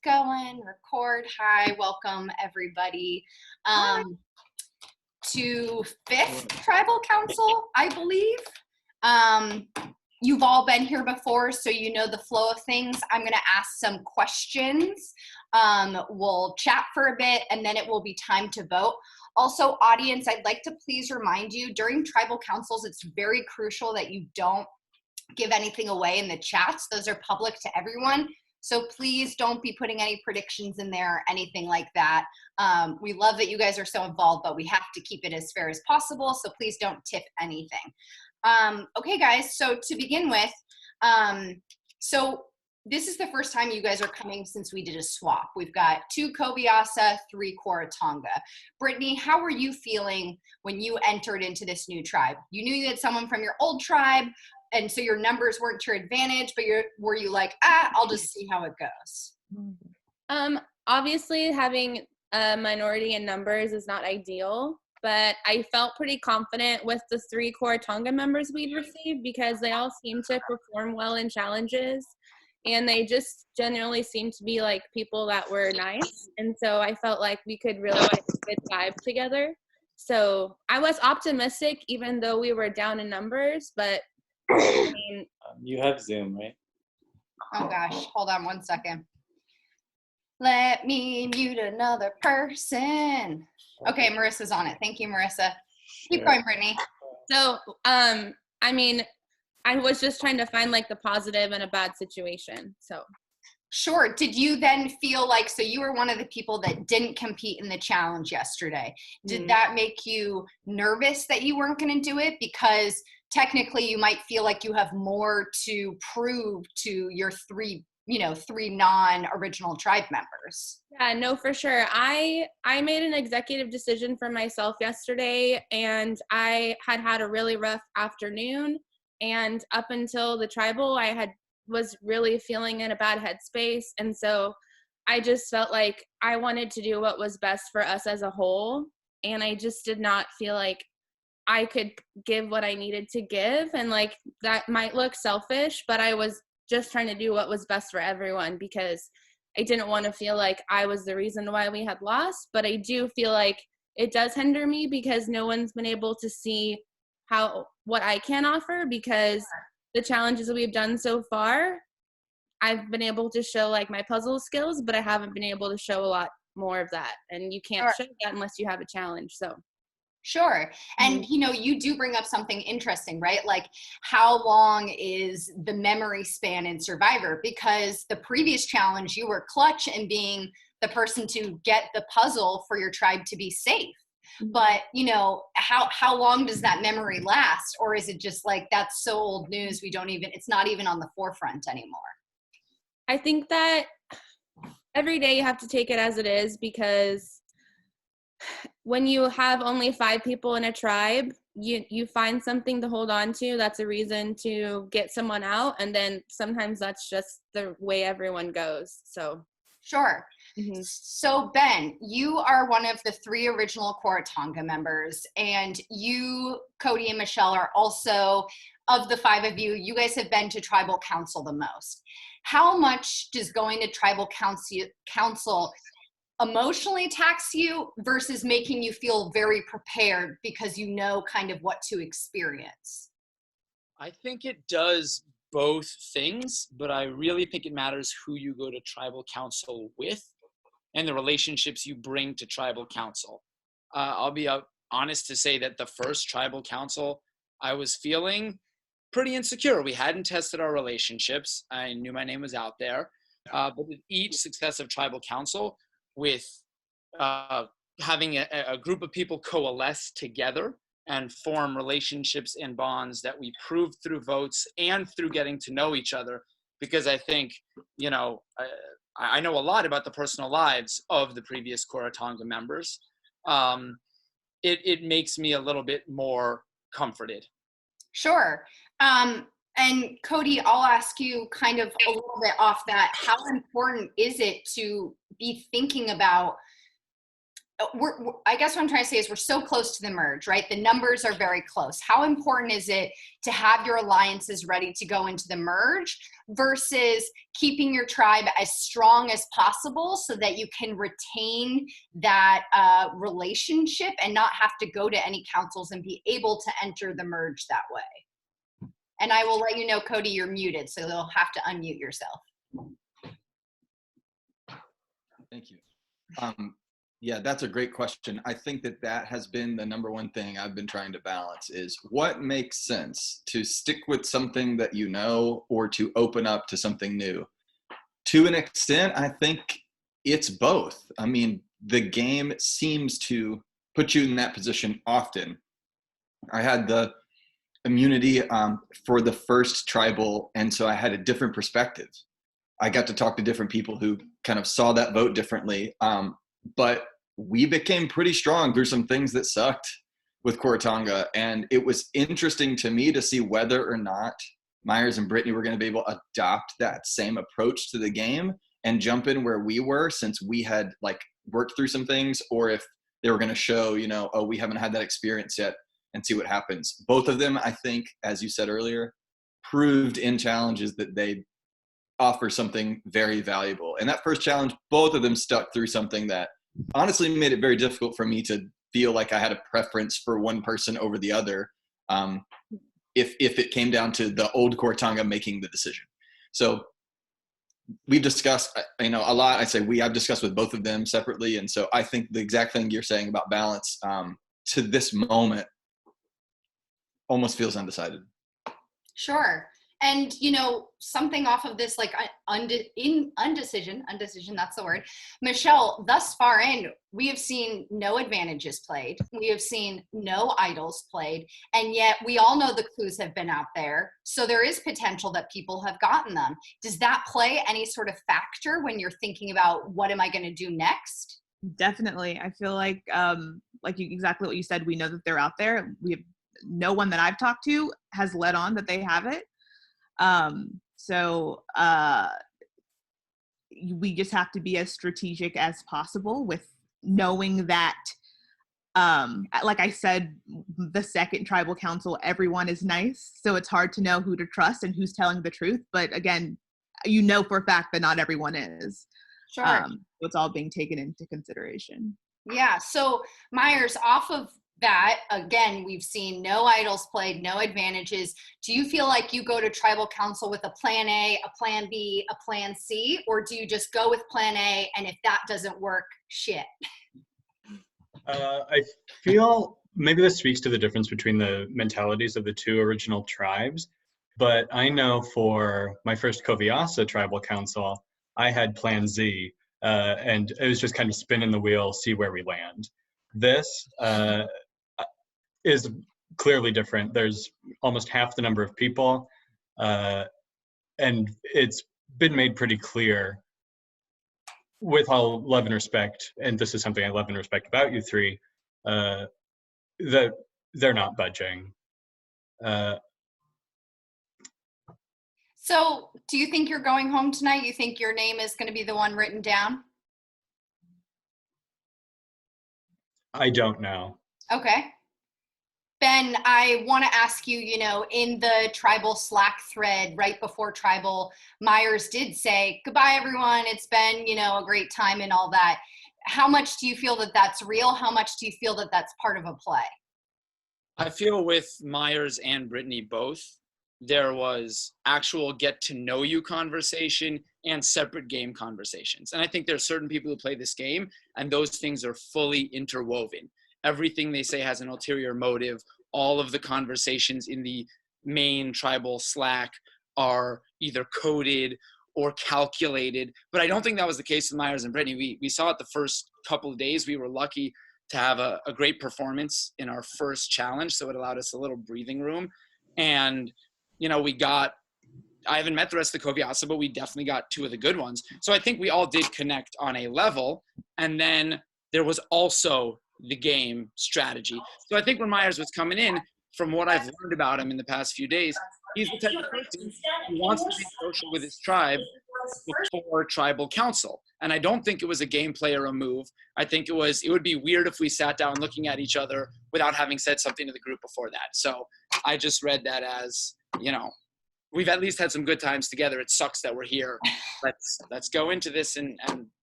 going, record. Hi, welcome everybody to 5th Tribal Council, I believe. You've all been here before, so you know the flow of things. I'm gonna ask some questions. We'll chat for a bit and then it will be time to vote. Also, audience, I'd like to please remind you, during Tribal Councils, it's very crucial that you don't give anything away in the chats. Those are public to everyone. So please don't be putting any predictions in there, anything like that. We love that you guys are so involved, but we have to keep it as fair as possible. So please don't tip anything. Okay, guys, so to begin with, so this is the first time you guys are coming since we did a swap. We've got 2 Kobiasa, 3 Quaratonga. Brittany, how were you feeling when you entered into this new tribe? You knew you had someone from your old tribe, and so your numbers weren't to your advantage, but were you like, I'll just see how it goes? Obviously having a minority in numbers is not ideal, but I felt pretty confident with the 3 Quaratonga members we'd received because they all seem to perform well in challenges, and they just generally seemed to be like people that were nice, and so I felt like we could really get a good vibe together. So I was optimistic even though we were down in numbers, but I mean, you have Zoom, right? Oh gosh, hold on one second. Let me mute another person. Okay, Marissa's on it. Thank you, Marissa. Keep going, Brittany. So, I mean, I was just trying to find like the positive in a bad situation, so. Sure. Did you then feel like, so you were one of the people that didn't compete in the challenge yesterday. Did that make you nervous that you weren't going to do it? Because technically you might feel like you have more to prove to your 3 non-original tribe members. Yeah, no, for sure. I made an executive decision for myself yesterday, and I had a really rough afternoon, and up until the tribal, was really feeling in a bad headspace, and so I just felt like I wanted to do what was best for us as a whole, and I just did not feel like I could give what I needed to give, and like that might look selfish, but I was just trying to do what was best for everyone because I didn't want to feel like I was the reason why we had lost, but I do feel like it does hinder me because no one's been able to see what I can offer, because the challenges that we've done so far, I've been able to show like my puzzle skills, but I haven't been able to show a lot more of that. And you can't show that unless you have a challenge. So. Sure. And, you do bring up something interesting, right? Like, how long is the memory span in Survivor? Because the previous challenge, you were clutch in being the person to get the puzzle for your tribe to be safe. But, how long does that memory last? Or is it just like, that's so old news, it's not even on the forefront anymore? I think that every day you have to take it as it is, because when you have only 5 people in a tribe, you find something to hold on to. That's a reason to get someone out. And then sometimes that's just the way everyone goes. So. Sure. So Ben, you are one of the 3 original Quaratonga members, and you, Cody, and Michelle are also, of the 5 of you, you guys have been to Tribal Council the most. How much does going to Tribal Council emotionally tax you versus making you feel very prepared because you know kind of what to experience? I think it does both things, but I really think it matters who you go to Tribal Council with and the relationships you bring to Tribal Council. I'll be honest to say that the first Tribal Council, I was feeling pretty insecure. We hadn't tested our relationships. I knew my name was out there. But with each successive Tribal Council, with having a group of people coalesce together and form relationships and bonds that we proved through votes and through getting to know each other, because I think, I know a lot about the personal lives of the previous Quaratonga members. It makes me a little bit more comforted. Sure. And Cody, I'll ask you kind of a little bit off that. How important is it to be thinking about I guess what I'm trying to say is we're so close to the merge, right? The numbers are very close. How important is it to have your alliances ready to go into the merge versus keeping your tribe as strong as possible so that you can retain that relationship and not have to go to any councils and be able to enter the merge that way? And I will let you know, Cody, you're muted, so you'll have to unmute yourself. Thank you. Yeah, that's a great question. I think that has been the number one thing I've been trying to balance is what makes sense to stick with something that you know or to open up to something new. To an extent, I think it's both. I mean, the game seems to put you in that position often. I had the immunity for the first tribal, and so I had a different perspective. I got to talk to different people who kind of saw that vote differently. But we became pretty strong through some things that sucked with Quaratonga. And it was interesting to me to see whether or not Myers and Brittany were going to be able to adopt that same approach to the game and jump in where we were, since we had like worked through some things, or if they were going to show, you know, oh, we haven't had that experience yet, and see what happens. Both of them, I think, as you said earlier, proved in challenges that they offer something very valuable. And that first challenge, both of them stuck through something that honestly made it very difficult for me to feel like I had a preference for one person over the other, if it came down to the old Quaratonga making the decision. So we've discussed, you know, a lot. I've discussed with both of them separately. And so I think the exact thing you're saying about balance to this moment almost feels undecided. Sure. And, you know, something off of this, like undecision, that's the word. Michelle, thus far in, we have seen no advantages played. We have seen no idols played. And yet we all know the clues have been out there. So there is potential that people have gotten them. Does that play any sort of factor when you're thinking about what am I going to do next? Definitely. I feel like exactly what you said, we know that they're out there. We have no one that I've talked to has led on that they have it. We just have to be as strategic as possible with knowing that, like I said, the second tribal council, everyone is nice. So it's hard to know who to trust and who's telling the truth. But again, you know for a fact that not everyone is. Sure. It's all being taken into consideration. Yeah. So Myers, off of that, again, we've seen no idols played, no advantages. Do you feel like you go to tribal council with a plan A, a plan B, a plan C, or do you just go with plan A, and if that doesn't work, shit? I feel maybe this speaks to the difference between the mentalities of the two original tribes, but I know for my first Koviasa tribal council, I had plan Z, and it was just kind of spinning the wheel, see where we land. This is clearly different. There's almost half the number of people, and it's been made pretty clear, with all love and respect, and this is something I love and respect about you three, that they're not budging. So do you think you're going home tonight? You think your name is going to be the one written down? I don't know. Okay. Ben, I want to ask you, you know, in the tribal Slack thread right before tribal, Myers did say, goodbye, everyone. It's been, you know, a great time and all that. How much do you feel that that's real? How much do you feel that that's part of a play? I feel with Myers and Brittany both, there was actual get to know you conversation and separate game conversations. And I think there are certain people who play this game and those things are fully interwoven. Everything they say has an ulterior motive. All of the conversations in the main tribal Slack are either coded or calculated. But I don't think that was the case with Myers and Brittany. We saw it the first couple of days. We were lucky to have a great performance in our first challenge, so it allowed us a little breathing room. And, you know, I haven't met the rest of the Koviasa, but we definitely got two of the good ones. So I think we all did connect on a level. And then there was also the game strategy. So I think when Myers was coming in, from what I've learned about him in the past few days, he's the type of person who wants to be social with his tribe, before tribal council. And I don't think it was a game play or a move. I think it would be weird if we sat down looking at each other without having said something to the group before that. So I just read that as, we've at least had some good times together. It sucks that we're here. Let's go into this and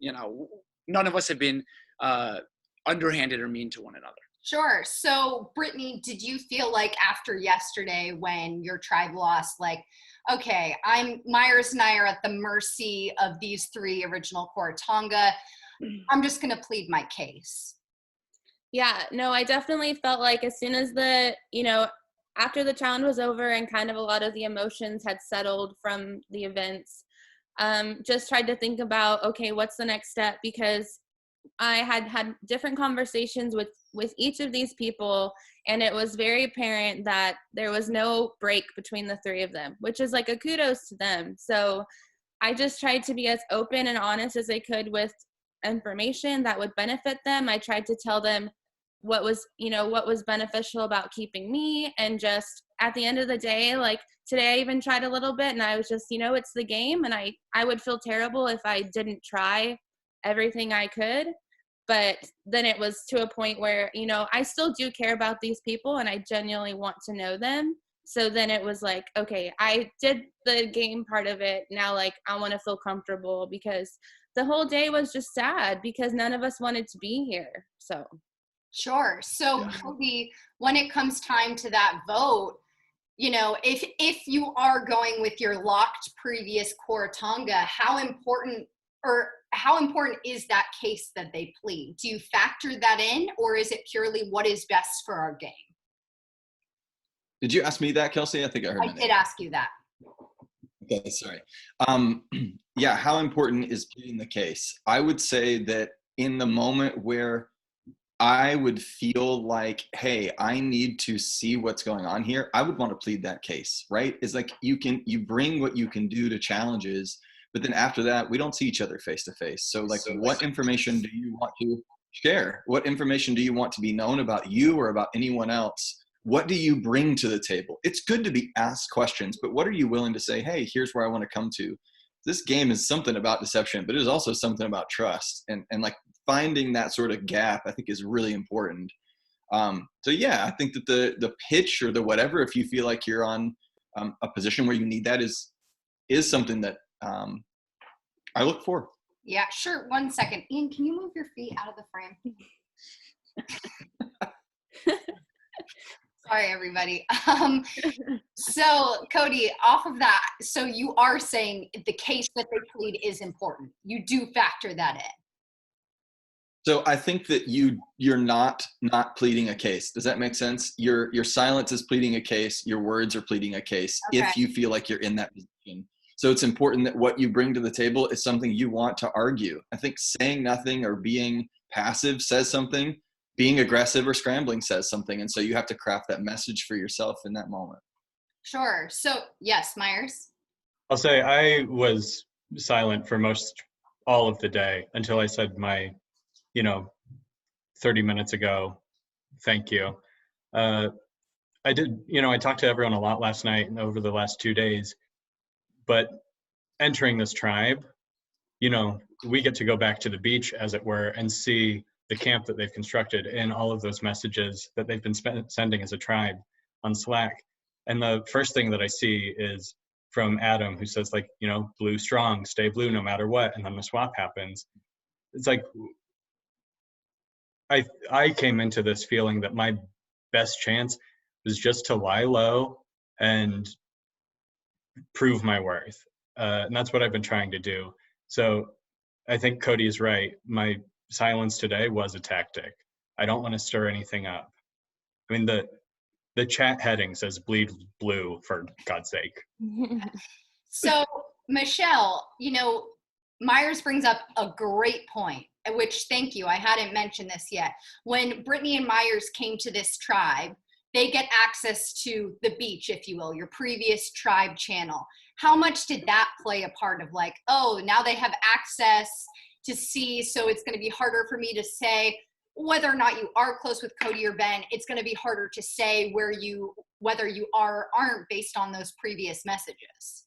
none of us have been underhanded or mean to one another. Sure. So, Brittany, did you feel like after yesterday when your tribe lost, like, okay, Myers and I are at the mercy of these three original Quaratonga. I'm just going to plead my case. Yeah, no, I definitely felt like as soon as after the challenge was over and kind of a lot of the emotions had settled from the events, just tried to think about, okay, what's the next step? Because I had different conversations with each of these people, and it was very apparent that there was no break between the three of them, which is like a kudos to them. So I just tried to be as open and honest as I could with information that would benefit them. I tried to tell them what was beneficial about keeping me, and just at the end of the day, like today I even tried a little bit, and I was just, it's the game, and I would feel terrible if I didn't try everything I could. But then it was to a point where, I still do care about these people and I genuinely want to know them. So then it was like, okay, I did the game part of it. Now, like, I want to feel comfortable, because the whole day was just sad because none of us wanted to be here. So. Sure. So, Cody, when it comes time to that vote, if you are going with your locked previous Quaratonga, how important is that case that they plead? Do you factor that in, or is it purely what is best for our game? Did you ask me that, Kelsey? I think I heard. I did ask you that. Okay, sorry. Yeah, how important is pleading the case? I would say that in the moment where I would feel like, hey, I need to see what's going on here, I would want to plead that case, right? It's like you bring what you can do to challenges, but then after that, we don't see each other face to face. So like, what information do you want to share? What information do you want to be known about you or about anyone else? What do you bring to the table? It's good to be asked questions, but what are you willing to say, hey, here's where I want to come to. This game is something about deception, but it is also something about trust. And like finding that sort of gap, I think is really important. So yeah, I think that the pitch or the whatever, if you feel like you're on a position where you need that is something that I look for. Yeah, sure. 1 second. Ian, can you move your feet out of the frame? Sorry, everybody. So, Cody, off of that, so you are saying the case that they plead is important. You do factor that in. So I think that you're not pleading a case. Does that make sense? Your silence is pleading a case. Your words are pleading a case. Okay. If you feel like you're in that position. So it's important that what you bring to the table is something you want to argue. I think saying nothing or being passive says something. Being aggressive or scrambling says something. And so you have to craft that message for yourself in that moment. Sure. So, yes, Myers? I'll say I was silent for all of the day until I said my 30 minutes ago, thank you. I did, I talked to everyone a lot last night and over the last 2 days, but entering this tribe, we get to go back to the beach, as it were, and see the camp that they've constructed and all of those messages that they've been sending as a tribe on Slack. And the first thing that I see is from Adam, who says like, blue strong, stay blue no matter what. And then the swap happens. It's like, I came into this feeling that my best chance was just to lie low and prove my worth. And that's what I've been trying to do. So I think Cody is right. My silence today was a tactic. I don't want to stir anything up. I mean, the chat heading says bleed blue, for God's sake. So, Michelle, Myers brings up a great point, which, thank you, I hadn't mentioned this yet. When Brittany and Myers came to this tribe, they get access to the beach, if you will, your previous tribe channel. How much did that play a part of like, oh, now they have access to see, so it's going to be harder for me to say whether or not you are close with Cody or Ben, it's going to be harder to say whether you are or aren't based on those previous messages?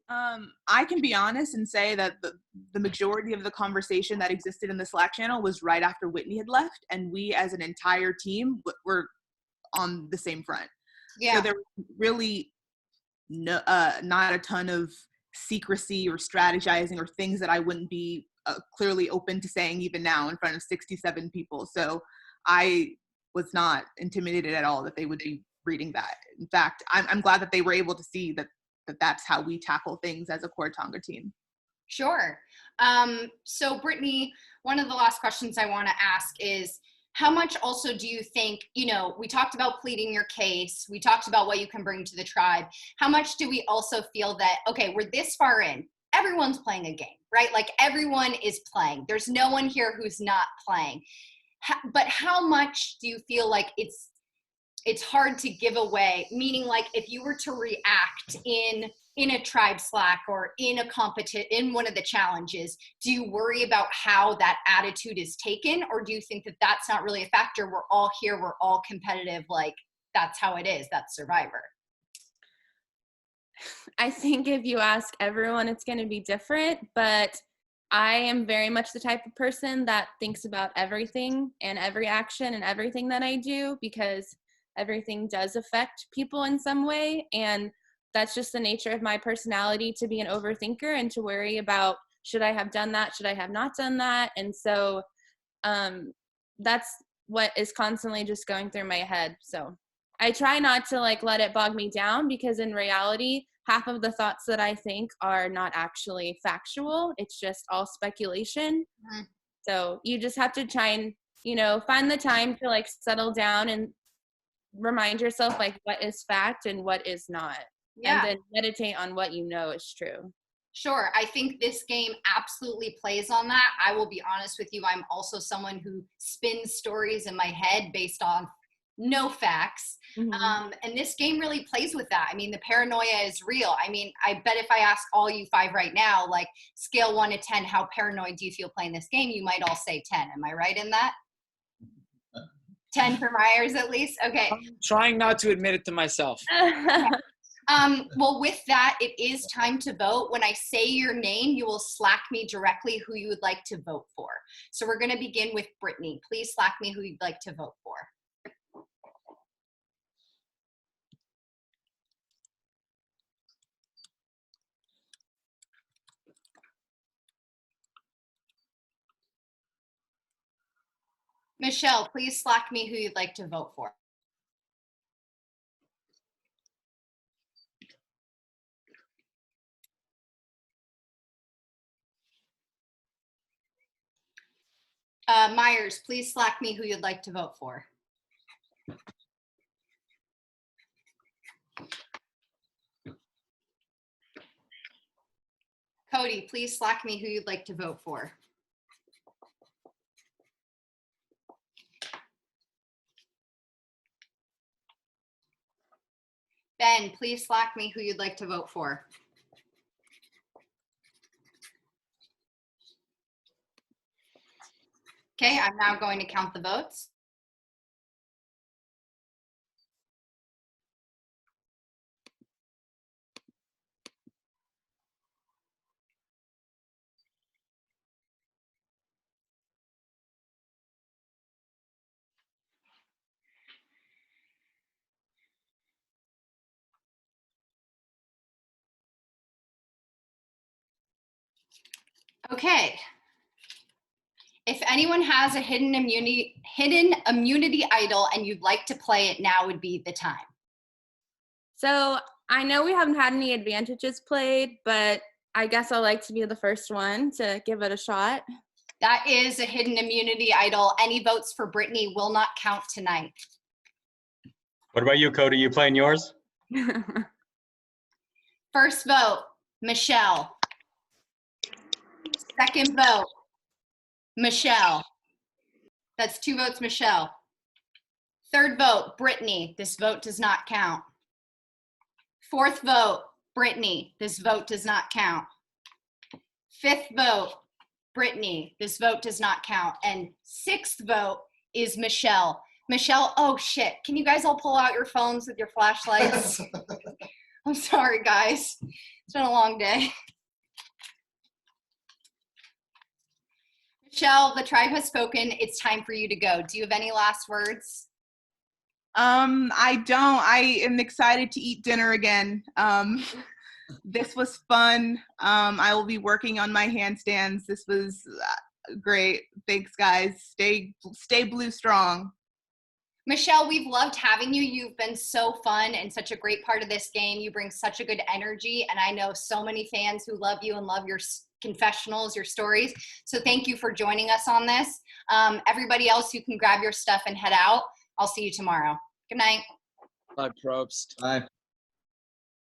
I can be honest and say that the majority of the conversation that existed in the Slack channel was right after Whitney had left, and we as an entire team were on the same front. Yeah. So there was really not a ton of secrecy or strategizing or things that I wouldn't be clearly open to saying even now in front of 67 people. So I was not intimidated at all that they would be reading that. In fact, I'm glad that they were able to see that that's how we tackle things as a Quaratonga team. Sure. So Brittany, one of the last questions I want to ask is, how much also do you think, we talked about pleading your case, we talked about what you can bring to the tribe. How much do we also feel that, okay, we're this far in, everyone's playing a game, right? Like everyone is playing. There's no one here who's not playing. But how much do you feel like it's hard to give away, meaning like if you were to react in a tribe Slack or in a in one of the challenges, do you worry about how that attitude is taken? Or do you think that that's not really a factor? We're all here, we're all competitive, like that's how it is, that's Survivor. I think if you ask everyone, it's going to be different, but I am very much the type of person that thinks about everything and every action and everything that I do, because everything does affect people in some way. And that's just the nature of my personality, to be an overthinker and to worry about, should I have done that? Should I have not done that? And so that's what is constantly just going through my head. So I try not to let it bog me down, because in reality, half of the thoughts that I think are not actually factual. It's just all speculation. Mm-hmm. So you just have to try and, find the time to settle down and remind yourself what is fact and what is not. Yeah. And then meditate on what is true. Sure. I think this game absolutely plays on that. I will be honest with you. I'm also someone who spins stories in my head based on no facts. Mm-hmm. And this game really plays with that. I mean, the paranoia is real. I mean, I bet if I ask all you 5 right now, scale 1 to 10, how paranoid do you feel playing this game? You might all say 10. Am I right in that? 10 for Myers at least? Okay. I'm trying not to admit it to myself. Okay. Well, with that, it is time to vote. When I say your name, you will Slack me directly who you would like to vote for. So we're going to begin with Brittany. Please Slack me who you'd like to vote for. Michelle, please Slack me who you'd like to vote for. Myers, please Slack me who you'd like to vote for. Cody, please Slack me who you'd like to vote for. Ben, please Slack me who you'd like to vote for. Okay, I'm now going to count the votes. Okay. If anyone has a hidden immunity idol and you'd like to play it, now would be the time. So I know we haven't had any advantages played, but I guess I'd like to be the first one to give it a shot. That is a hidden immunity idol. Any votes for Brittany will not count tonight. What about you, Cody? You playing yours? First vote, Michelle. Second vote, Michelle. That's 2 votes, Michelle. Third vote, Brittany. This vote does not count. Fourth vote, Brittany. This vote does not count. Fifth vote, Brittany. This vote does not count. And sixth vote is Michelle. Michelle, oh shit. Can you guys all pull out your phones with your flashlights? I'm sorry, guys. It's been a long day. Michelle, the tribe has spoken. It's time for you to go. Do you have any last words? I don't. I am excited to eat dinner again. This was fun. I will be working on my handstands. This was great. Thanks, guys. Stay blue strong. Michelle, we've loved having you. You've been so fun and such a great part of this game. You bring such a good energy, and I know so many fans who love you and love your confessionals, your stories. So thank you for joining us on this. Everybody else, you can grab your stuff and head out. I'll see you tomorrow. Good night. Bye, Probst. Bye.